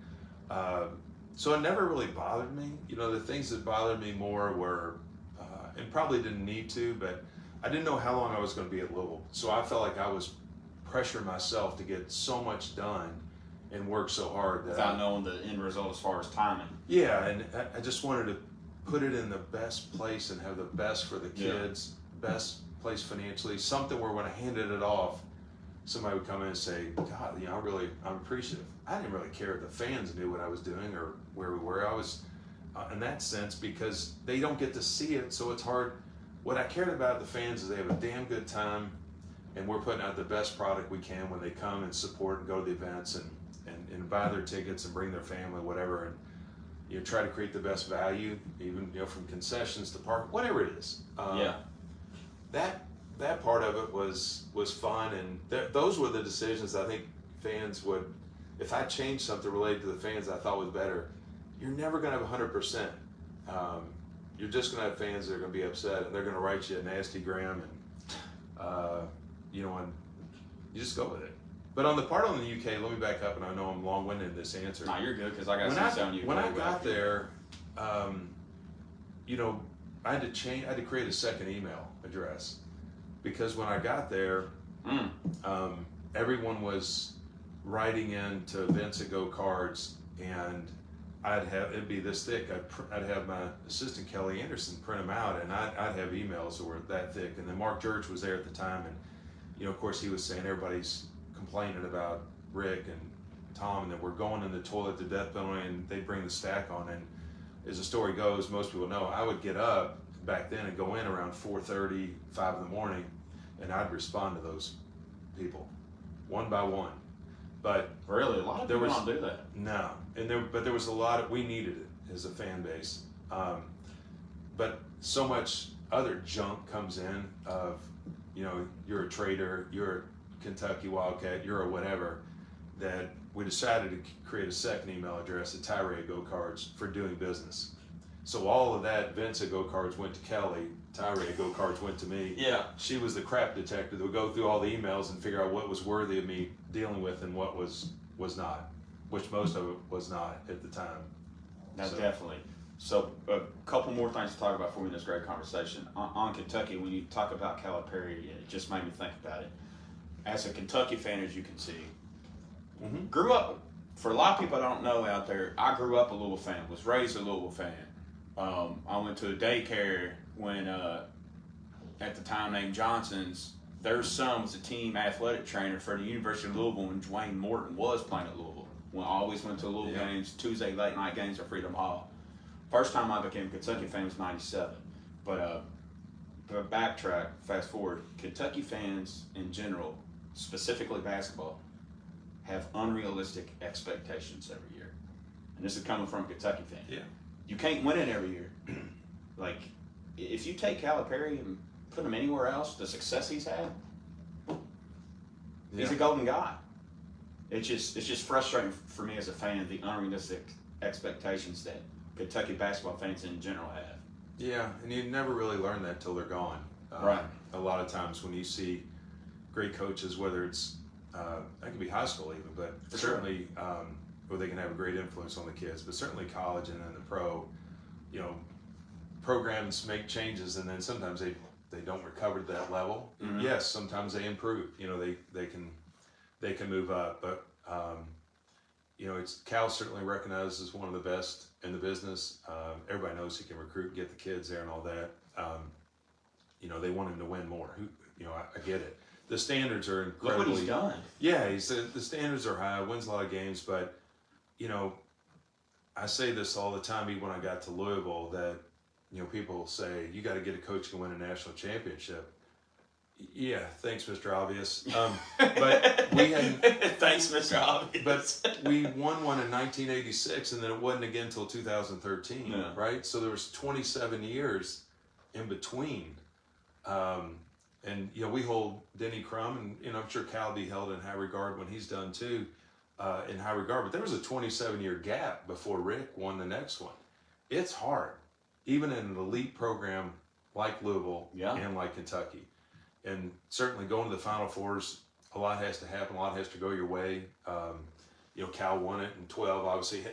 so it never really bothered me. You know, the things that bothered me more were, and probably didn't need to, but I didn't know how long I was going to be at Louisville, so I felt like I was pressuring myself to get so much done and work so hard without knowing the end result as far as timing. Yeah, and I just wanted to put it in the best place and have the best for the kids, best place financially, something where when I handed it off, somebody would come in and say, God, you know, I'm appreciative. I didn't really care if the fans knew what I was doing or where we were. I was, in that sense, because they don't get to see it, so it's hard. What I cared about the fans is they have a damn good time, and we're putting out the best product we can when they come and support and go to the events and buy their tickets and bring their family, whatever, and you know, try to create the best value, even, you know, from concessions to park, whatever it is. That part of it was fun, and those were the decisions I think fans would, if I changed something related to the fans I thought was better, you're never going to have 100%. You're just going to have fans that are going to be upset, and they're going to write you a nasty gram, and you know, and you just go with it. But on the part on the UK, let me back up, and I know I'm long-winded in this answer. No, you're good, because I got some sound you. When I got there, you know, I had to create a second email address, because when I got there, everyone was writing in to Vince at Go Cards, and it'd be this thick. I'd have my assistant Kelly Anderson print them out, and I'd have emails that were that thick. And then Mark Church was there at the time, and you know, of course, he was saying everybody's complaining about Rick and Tom, and that we're going in the toilet to death penalty, and they bring the stack on. And as the story goes, most people know, I would get up back then and go in around 4:30, 5 in the morning, and I'd respond to those people one by one. But really, a lot of people don't do that. No, but there was a lot of, we needed it as a fan base. But so much other junk comes in of, you know, you're a traitor, you're a Kentucky Wildcat, you're a whatever, that we decided to create a second email address at Tyra Go Cards for doing business. So all of that, Vince at Go Cards went to Kelly, Tyra Go Cards went to me. Yeah. She was the crap detective that would go through all the emails and figure out what was worthy of me dealing with and what was not, which most of it was not at the time. That's definitely. So a couple more things to talk about for me in this great conversation. On Kentucky, when you talk about Calipari, it just made me think about it. As a Kentucky fan, as you can see, grew up, for a lot of people I don't know out there, I grew up a Louisville fan, was raised a Louisville fan. I went to a daycare when, at the time named Johnson's, their son was a team athletic trainer for the University of Louisville when Dwayne Morton was playing at Louisville. I always went to Louisville games, Tuesday late night games at Freedom Hall. First time I became a Kentucky fan was '97. But backtrack, fast forward, Kentucky fans in general, specifically basketball, have unrealistic expectations every year. and this is coming from a Kentucky fan. Yeah. You can't win it every year. Like, if you take Calipari and put him anywhere else, the success he's had, he's a golden guy. It's just frustrating for me as a fan, the unrealistic expectations that Kentucky basketball fans in general have. Yeah, and you never really learn that till they're gone. Right. A lot of times when you see great coaches, whether it's that could be high school even, but certainly where they can have a great influence on the kids, but certainly college and then the pro, programs make changes and then sometimes they don't recover to that level. Mm-hmm. Yes, sometimes they improve. They can move up, but Cal certainly recognized as one of the best in the business. Everybody knows he can recruit, get the kids there, and all that. They want him to win more. I get it. The standards are incredibly. Look what he's done. Yeah, the standards are high. Wins a lot of games, but I say this all the time. Even when I got to Louisville, that people say you got to get a coach who can win a national championship. Yeah, thanks, Mr. Obvious. But we had thanks, Mr. Obvious. But we won one in 1986, and then it wasn't again until 2013, yeah. Right? So there was 27 years in between. And we hold Denny Crum, and I'm sure Cal will be held in high regard when he's done too, in high regard. But there was a 27-year gap before Rick won the next one. It's hard, even in an elite program like Louisville and like Kentucky. And certainly going to the Final Fours, a lot has to happen. A lot has to go your way. Cal won it in 12. Obviously,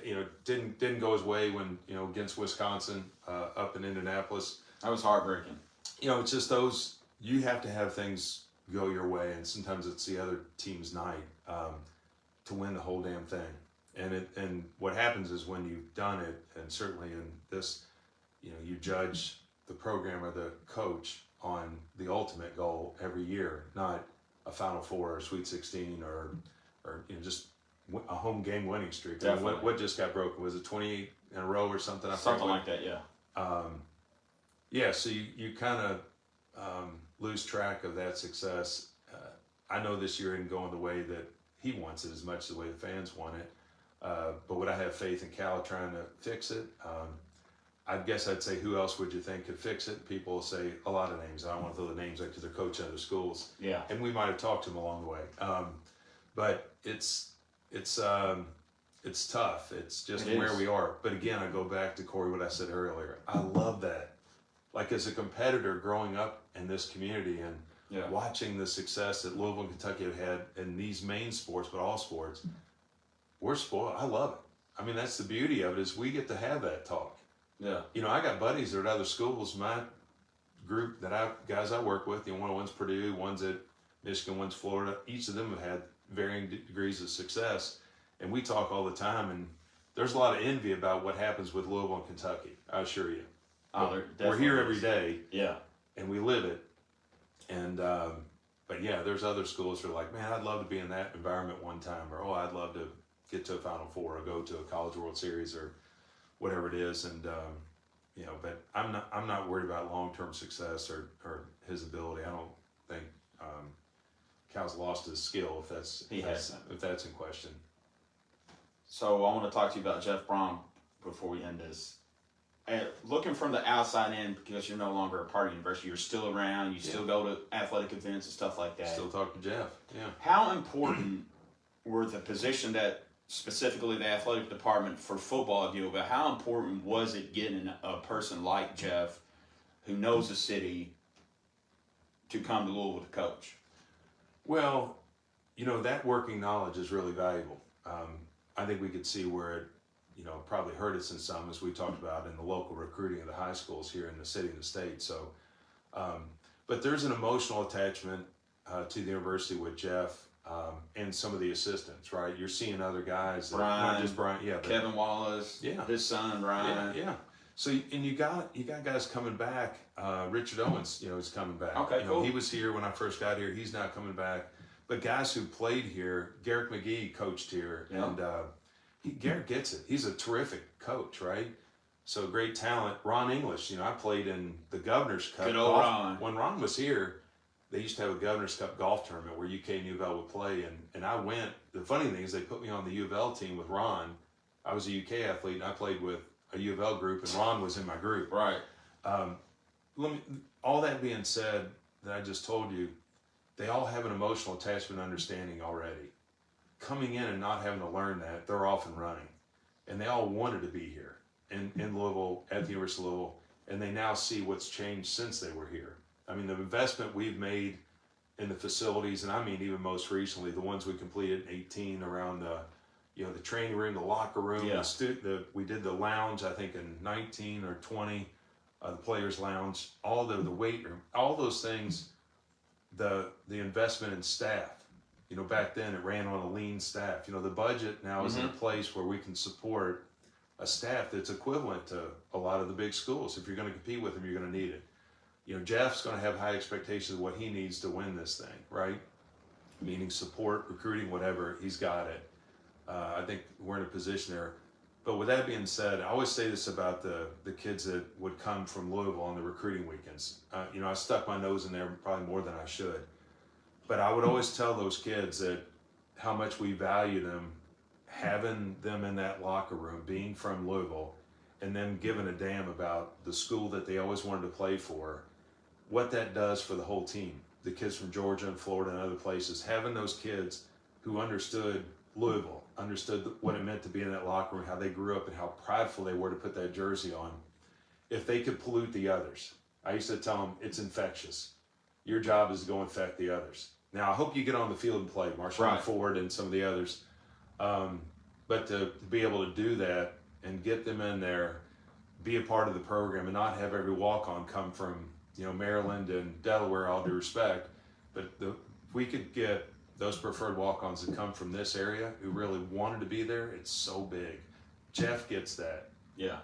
didn't go his way when against Wisconsin up in Indianapolis. That was heartbreaking. It's just those. You have to have things go your way, and sometimes it's the other team's night to win the whole damn thing. And what happens is when you've done it, and certainly in this, you judge the program or the coach on the ultimate goal every year, not a Final Four or Sweet 16 or just a home game winning streak. I mean, what just got broken? Was it 28 in a row or something? Something like that, yeah. So you kind of lose track of that success. I know this year isn't going the way that he wants it as much as the way the fans want it. But would I have faith in Cal trying to fix it? I guess I'd say, who else would you think could fix it? People will say a lot of names. I don't want to throw the names out because they're coaching other schools. Yeah. And we might have talked to them along the way. But it's tough. It's just where we are. But again, I go back to Corey, what I said earlier. I love that. Like as a competitor growing up in this community and watching the success that Louisville and Kentucky have had in these main sports, but all sports, we're spoiled. I love it. I mean, that's the beauty of it is we get to have that talk. Yeah. I got buddies that are at other schools. My group guys I work with, one's Purdue, one's at Michigan, one's Florida. Each of them have had varying degrees of success. And we talk all the time, and there's a lot of envy about what happens with Louisville and Kentucky, I assure you. We're here every day. Yeah. And we live it. And, but yeah, there's other schools that are like, man, I'd love to be in that environment one time, or, oh, I'd love to get to a Final Four or go to a College World Series or whatever it is. And, but I'm not worried about long-term success or his ability. I don't think, Cal's lost his skill if that's in question. So I want to talk to you about Jeff Brom before we end this. And looking from the outside in, because you're no longer a part of the university, you're still around, you still go to athletic events and stuff like that. Still talk to Jeff, yeah. How important were the position that specifically the athletic department for football deal, but how important was it getting a person like Jeff who knows the city to come to Louisville to coach? Well, that working knowledge is really valuable. I think we could see where it, probably hurt us in some, as we talked about in the local recruiting of the high schools here in the city and the state. So, but there's an emotional attachment to the university with Jeff and some of the assistants, right? You're seeing other guys, not just Brian, Kevin Wallace, his son Ryan, So, and you got guys coming back. Richard Owens, is coming back. Okay, cool. He was here when I first got here. He's now coming back. But guys who played here, Garrick McGee coached here, and Garrett gets it. He's a terrific coach, right? So great talent. Ron English, I played in the Governor's Cup. Good old golf. Ron. When Ron was here, they used to have a Governor's Cup golf tournament where UK and U of L would play, and I went. The funny thing is they put me on the U of L team with Ron, I was a UK athlete, and I played with a U of L group, and Ron was in my group. Right. All that being said, that I just told you, they all have an emotional attachment understanding already. Coming in and not having to learn that, they're off and running. And they all wanted to be here in Louisville, at the University of Louisville, and they now see what's changed since they were here. I mean, the investment we've made in the facilities, and I mean even most recently, the ones we completed in 18 around the training room, the locker room, Yeah. We did the lounge, I think in 19 or 20, the players' lounge, all the weight room, all those things, the investment in staff. Back then it ran on a lean staff. The budget now is in a place where we can support a staff that's equivalent to a lot of the big schools. If you're going to compete with them, you're going to need it. Jeff's going to have high expectations of what he needs to win this thing, right? Meaning support, recruiting, whatever, he's got it. I think we're in a position there. But with that being said, I always say this about the kids that would come from Louisville on the recruiting weekends. I stuck my nose in there probably more than I should. But I would always tell those kids that how much we value them, having them in that locker room, being from Louisville, and them giving a damn about the school that they always wanted to play for, what that does for the whole team. The kids from Georgia and Florida and other places, having those kids who understood Louisville, understood what it meant to be in that locker room, how they grew up and how prideful they were to put that jersey on. If they could pollute the others, I used to tell them, it's infectious. Your job is to go infect the others. Now, I hope you get on the field and play, Marshawn Ford and some of the others. But to be able to do that and get them in there, be a part of the program, and not have every walk-on come from Maryland and Delaware, all due respect. But if we could get those preferred walk-ons that come from this area who really wanted to be there, it's so big. Jeff gets that. Yeah.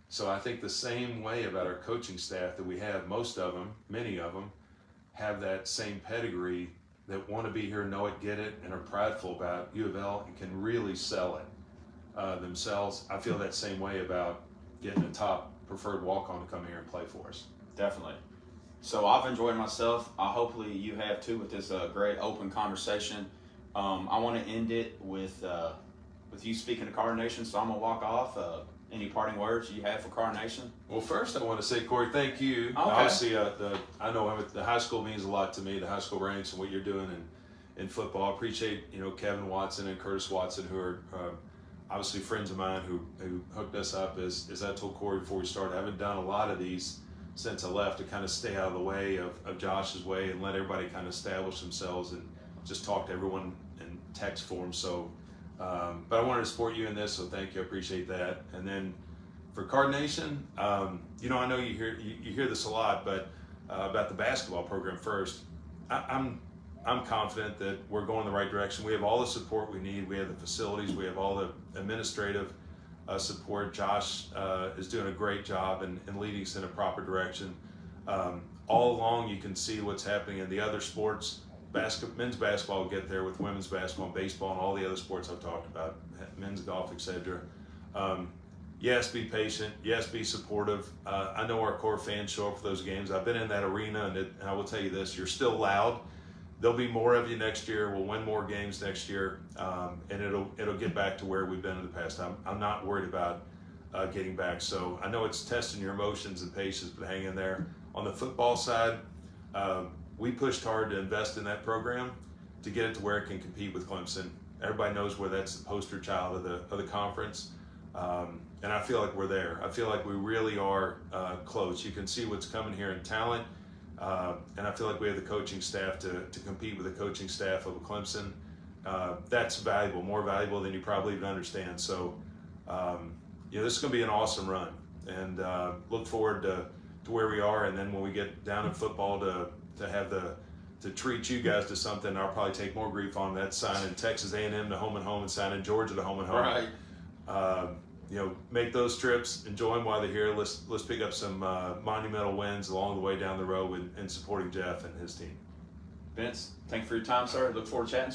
So I think the same way about our coaching staff that we have, most of them, many of them, have that same pedigree, that want to be here, know it, get it, and are prideful about U of L and can really sell it themselves. I feel that same way about getting a top preferred walk-on to come here and play for us. Definitely. So I've enjoyed myself. Hopefully you have too with this great open conversation. I want to end it with you speaking to Carter Nation, so I'm going to walk off. Any parting words you have for Carter Nation? Well, first I want to say, Corey, thank you. Okay. Obviously, I know the high school means a lot to me, the high school ranks and what you're doing in football. I appreciate, Kevin Watson and Curtis Watson, who are obviously friends of mine who hooked us up. As I told Corey before we started, I haven't done a lot of these since I left, to kind of stay out of the way of Josh's way and let everybody kind of establish themselves and just talk to everyone in text form. So, but I wanted to support you in this, so thank you. I appreciate that. And then for Card Nation, I know you hear this a lot, but about the basketball program first, I'm confident that we're going the right direction. We have all the support we need. We have the facilities. We have all the administrative support. Josh is doing a great job in leading us in a proper direction. All along, you can see what's happening in the other sports. Men's basketball will get there with women's basketball and baseball and all the other sports I've talked about, men's golf, etc. Yes, be patient. Yes, be supportive. I know our core fans show up for those games. I've been in that arena, and I will tell you this, you're still loud. There'll be more of you next year. We'll win more games next year, and it'll get back to where we've been in the past. I'm not worried about getting back. So I know it's testing your emotions and patience, but hang in there. On the football side, we pushed hard to invest in that program to get it to where it can compete with Clemson. Everybody knows where that's the poster child of the conference, and I feel like we're there. I feel like we really are close. You can see what's coming here in talent. And I feel like we have the coaching staff to compete with the coaching staff of Clemson. That's valuable, more valuable than you probably even understand. So, this is going to be an awesome run, and look forward to where we are. And then when we get down in football to treat you guys to something, I'll probably take more grief on that, signing Texas A&M to home and home and signing Georgia to home and home. Right. Make those trips, enjoy them while they're here. Let's pick up some monumental wins along the way down the road in supporting Jeff and his team. Vince, thank you for your time, sir. Look forward to chatting.